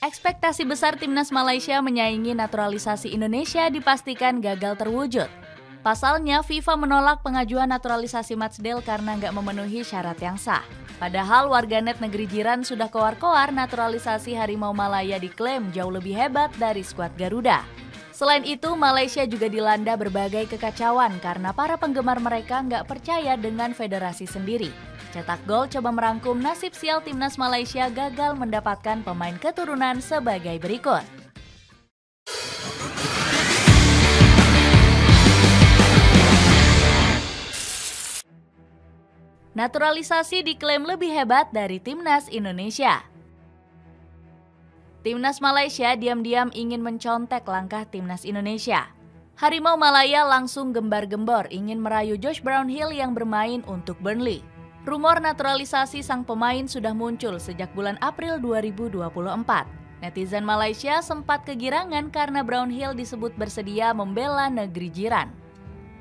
Ekspektasi besar timnas Malaysia menyaingi naturalisasi Indonesia dipastikan gagal terwujud. Pasalnya, FIFA menolak pengajuan naturalisasi Matsdale karena nggak memenuhi syarat yang sah. Padahal warganet negeri jiran sudah koar-koar naturalisasi Harimau Malaya diklaim jauh lebih hebat dari skuad Garuda. Selain itu, Malaysia juga dilanda berbagai kekacauan karena para penggemar mereka nggak percaya dengan federasi sendiri. Cetak Gol coba merangkum nasib sial timnas Malaysia gagal mendapatkan pemain keturunan sebagai berikut. Naturalisasi diklaim lebih hebat dari timnas Indonesia. Timnas Malaysia diam-diam ingin mencontek langkah timnas Indonesia. Harimau Malaya langsung gembar-gembor ingin merayu Josh Brownhill yang bermain untuk Burnley. Rumor naturalisasi sang pemain sudah muncul sejak bulan April 2024. Netizen Malaysia sempat kegirangan karena Brownhill disebut bersedia membela negeri jiran.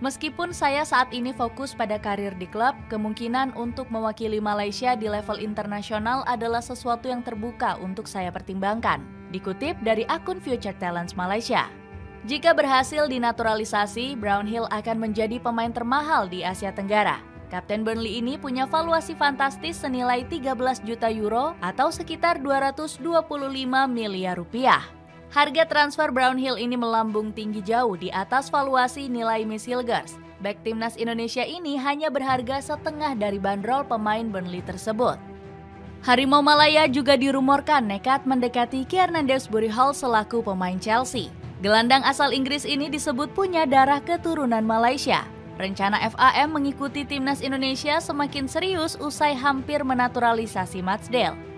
Meskipun saya saat ini fokus pada karir di klub, kemungkinan untuk mewakili Malaysia di level internasional adalah sesuatu yang terbuka untuk saya pertimbangkan. Dikutip dari akun Future Talents Malaysia. Jika berhasil dinaturalisasi, Brownhill akan menjadi pemain termahal di Asia Tenggara. Kapten Burnley ini punya valuasi fantastis senilai 13 juta euro atau sekitar 225 miliar rupiah. Harga transfer Brownhill ini melambung tinggi jauh di atas valuasi nilai Miss Hilgers. Bek timnas Indonesia ini hanya berharga setengah dari bandrol pemain Burnley tersebut. Harimau Malaya juga dirumorkan nekat mendekati Kiernan Dewsbury Hall selaku pemain Chelsea. Gelandang asal Inggris ini disebut punya darah keturunan Malaysia. Rencana FAM mengikuti timnas Indonesia semakin serius usai hampir menaturalisasi Matsdale.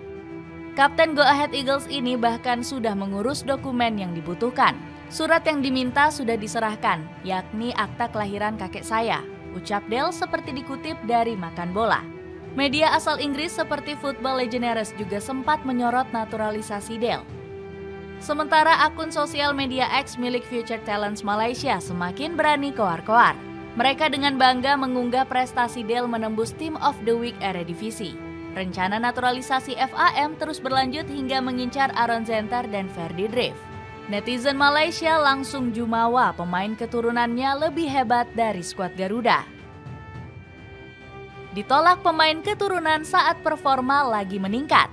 Kapten Go Ahead Eagles ini bahkan sudah mengurus dokumen yang dibutuhkan. Surat yang diminta sudah diserahkan, yakni akta kelahiran kakek saya, ucap Dale seperti dikutip dari Makan Bola. Media asal Inggris seperti Football Legionnaires juga sempat menyorot naturalisasi Dale. Sementara akun sosial media X milik Future Talents Malaysia semakin berani koar-koar. Mereka dengan bangga mengunggah prestasi Dale menembus Team of the Week Eredivisie. Rencana naturalisasi FAM terus berlanjut hingga mengincar Aaron Zenter dan Ferdy Drift. Netizen Malaysia langsung jumawa pemain keturunannya lebih hebat dari skuad Garuda. Ditolak pemain keturunan saat performa lagi meningkat.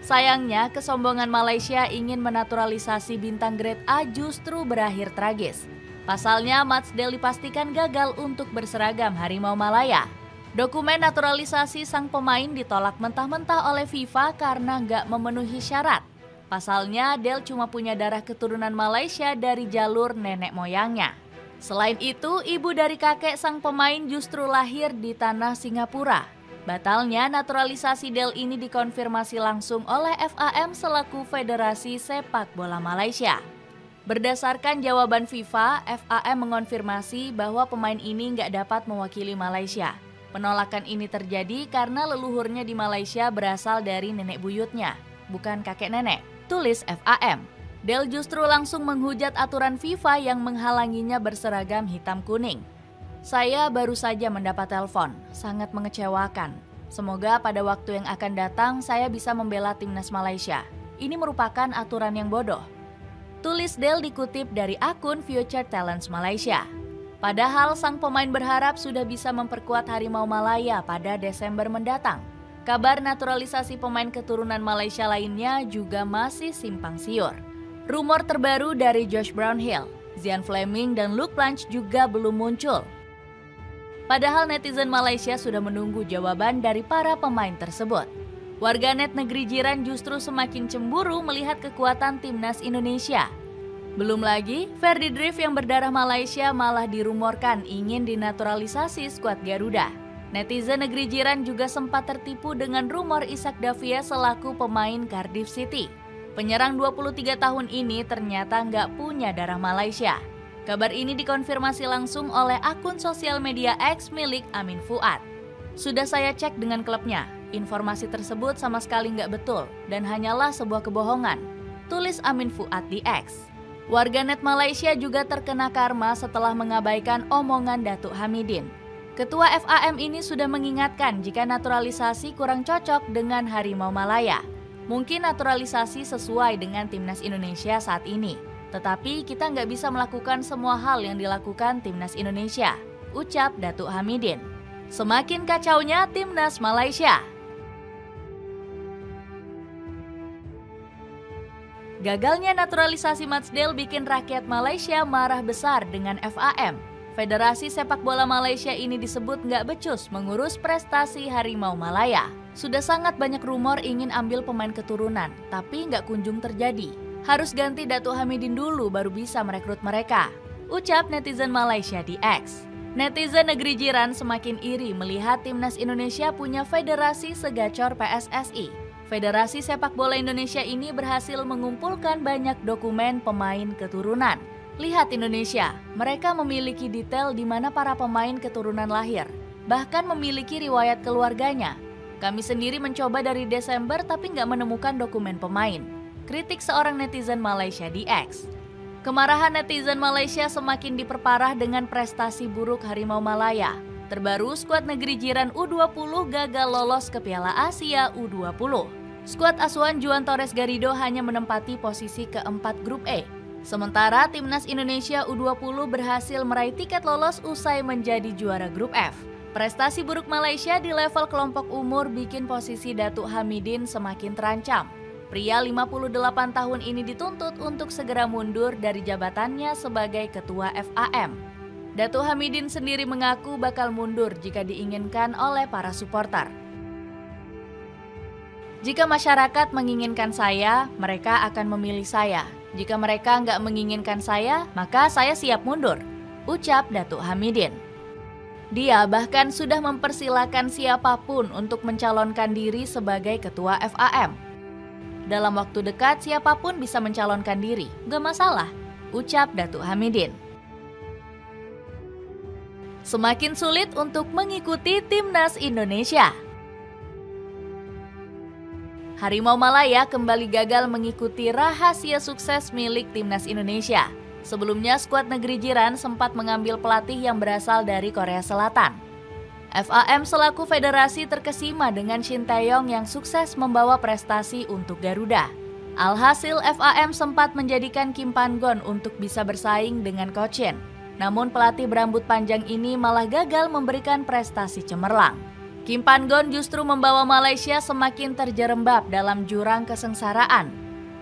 Sayangnya, kesombongan Malaysia ingin menaturalisasi bintang grade A justru berakhir tragis. Pasalnya, Matsdale dipastikan gagal untuk berseragam Harimau Malaya. Dokumen naturalisasi sang pemain ditolak mentah-mentah oleh FIFA karena nggak memenuhi syarat. Pasalnya, Dale cuma punya darah keturunan Malaysia dari jalur nenek moyangnya. Selain itu, ibu dari kakek sang pemain justru lahir di tanah Singapura. Batalnya, naturalisasi Dale ini dikonfirmasi langsung oleh FAM selaku Federasi Sepak Bola Malaysia. Berdasarkan jawaban FIFA, FAM mengonfirmasi bahwa pemain ini nggak dapat mewakili Malaysia. Penolakan ini terjadi karena leluhurnya di Malaysia berasal dari nenek buyutnya, bukan kakek nenek, tulis FAM. Dale justru langsung menghujat aturan FIFA yang menghalanginya berseragam hitam kuning. Saya baru saja mendapat telepon, sangat mengecewakan. Semoga pada waktu yang akan datang saya bisa membela timnas Malaysia. Ini merupakan aturan yang bodoh. Tulis Dale dikutip dari akun Future Talents Malaysia. Padahal sang pemain berharap sudah bisa memperkuat Harimau Malaya pada Desember mendatang. Kabar naturalisasi pemain keturunan Malaysia lainnya juga masih simpang siur. Rumor terbaru dari Josh Brownhill, Zian Fleming dan Luke Planch juga belum muncul. Padahal netizen Malaysia sudah menunggu jawaban dari para pemain tersebut. Warganet negeri jiran justru semakin cemburu melihat kekuatan timnas Indonesia. Belum lagi, Ferdy Drift yang berdarah Malaysia malah dirumorkan ingin dinaturalisasi skuad Garuda. Netizen negeri jiran juga sempat tertipu dengan rumor Isak Davia selaku pemain Cardiff City. Penyerang 23 tahun ini ternyata nggak punya darah Malaysia. Kabar ini dikonfirmasi langsung oleh akun sosial media X milik Amin Fuad. Sudah saya cek dengan klubnya, informasi tersebut sama sekali nggak betul dan hanyalah sebuah kebohongan, tulis Amin Fuad di X. Warganet Malaysia juga terkena karma setelah mengabaikan omongan Datuk Hamidin. Ketua FAM ini sudah mengingatkan jika naturalisasi kurang cocok dengan Harimau Malaya. Mungkin naturalisasi sesuai dengan timnas Indonesia saat ini, tetapi kita nggak bisa melakukan semua hal yang dilakukan timnas Indonesia, ucap Datuk Hamidin. Semakin kacaunya timnas Malaysia. Gagalnya naturalisasi Matsdale bikin rakyat Malaysia marah besar dengan FAM. Federasi Sepak Bola Malaysia ini disebut nggak becus mengurus prestasi Harimau Malaya. Sudah sangat banyak rumor ingin ambil pemain keturunan, tapi nggak kunjung terjadi. Harus ganti Datuk Hamidin dulu baru bisa merekrut mereka, ucap netizen Malaysia di X. Netizen negeri jiran semakin iri melihat timnas Indonesia punya federasi segacor PSSI. Federasi Sepak Bola Indonesia ini berhasil mengumpulkan banyak dokumen pemain keturunan. Lihat Indonesia, mereka memiliki detail di mana para pemain keturunan lahir, bahkan memiliki riwayat keluarganya. Kami sendiri mencoba dari Desember tapi nggak menemukan dokumen pemain. Kritik seorang netizen Malaysia di X. Kemarahan netizen Malaysia semakin diperparah dengan prestasi buruk Harimau Malaya. Terbaru, skuad negeri jiran U20 gagal lolos ke Piala Asia U20. Skuad asuhan Juan Torres Garrido hanya menempati posisi keempat grup E. Sementara timnas Indonesia U20 berhasil meraih tiket lolos usai menjadi juara grup F. Prestasi buruk Malaysia di level kelompok umur bikin posisi Datuk Hamidin semakin terancam. Pria 58 tahun ini dituntut untuk segera mundur dari jabatannya sebagai ketua FAM. Datuk Hamidin sendiri mengaku bakal mundur jika diinginkan oleh para supporter. Jika masyarakat menginginkan saya, mereka akan memilih saya. Jika mereka nggak menginginkan saya, maka saya siap mundur, ucap Datuk Hamidin. Dia bahkan sudah mempersilahkan siapapun untuk mencalonkan diri sebagai ketua FAM. Dalam waktu dekat, siapapun bisa mencalonkan diri, nggak masalah, ucap Datuk Hamidin. Semakin sulit untuk mengikuti timnas Indonesia. Harimau Malaya kembali gagal mengikuti rahasia sukses milik timnas Indonesia. Sebelumnya, skuad negeri jiran sempat mengambil pelatih yang berasal dari Korea Selatan. FAM selaku federasi terkesima dengan Shin Tae-yong yang sukses membawa prestasi untuk Garuda. Alhasil, FAM sempat menjadikan Kim Pan-gon untuk bisa bersaing dengan Coach Shin. Namun pelatih berambut panjang ini malah gagal memberikan prestasi cemerlang. Kim Pan-gon justru membawa Malaysia semakin terjerembab dalam jurang kesengsaraan.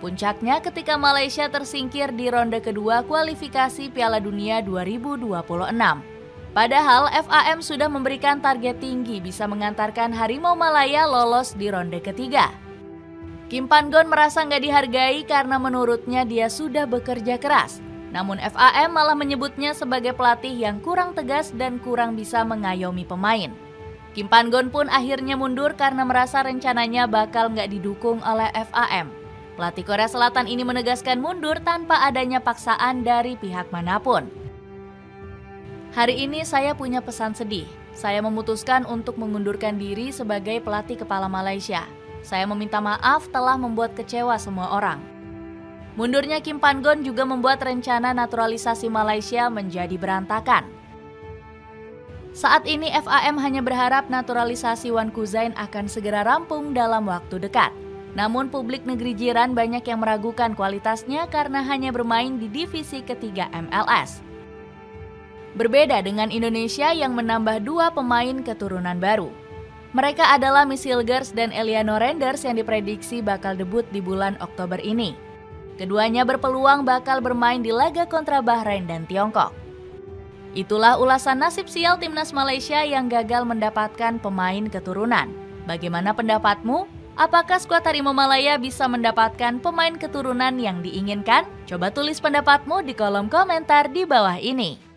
Puncaknya ketika Malaysia tersingkir di ronde kedua kualifikasi Piala Dunia 2026. Padahal FAM sudah memberikan target tinggi bisa mengantarkan Harimau Malaya lolos di ronde ketiga. Kim Pan-gon merasa nggak dihargai karena menurutnya dia sudah bekerja keras. Namun FAM malah menyebutnya sebagai pelatih yang kurang tegas dan kurang bisa mengayomi pemain. Kim Pan-gon pun akhirnya mundur karena merasa rencananya bakal nggak didukung oleh FAM. Pelatih Korea Selatan ini menegaskan mundur tanpa adanya paksaan dari pihak manapun. Hari ini saya punya pesan sedih. Saya memutuskan untuk mengundurkan diri sebagai pelatih kepala Malaysia. Saya meminta maaf telah membuat kecewa semua orang. Mundurnya Kim Pan-gon juga membuat rencana naturalisasi Malaysia menjadi berantakan. Saat ini FAM hanya berharap naturalisasi Wan Kuzain akan segera rampung dalam waktu dekat. Namun publik negeri jiran banyak yang meragukan kualitasnya karena hanya bermain di divisi ketiga MLS. Berbeda dengan Indonesia yang menambah 2 pemain keturunan baru. Mereka adalah Miss Hilgers dan Eliano Renders yang diprediksi bakal debut di bulan Oktober ini. Keduanya berpeluang bakal bermain di laga kontra Bahrain dan Tiongkok. Itulah ulasan nasib sial timnas Malaysia yang gagal mendapatkan pemain keturunan. Bagaimana pendapatmu? Apakah skuad Harimau Malaya bisa mendapatkan pemain keturunan yang diinginkan? Coba tulis pendapatmu di kolom komentar di bawah ini.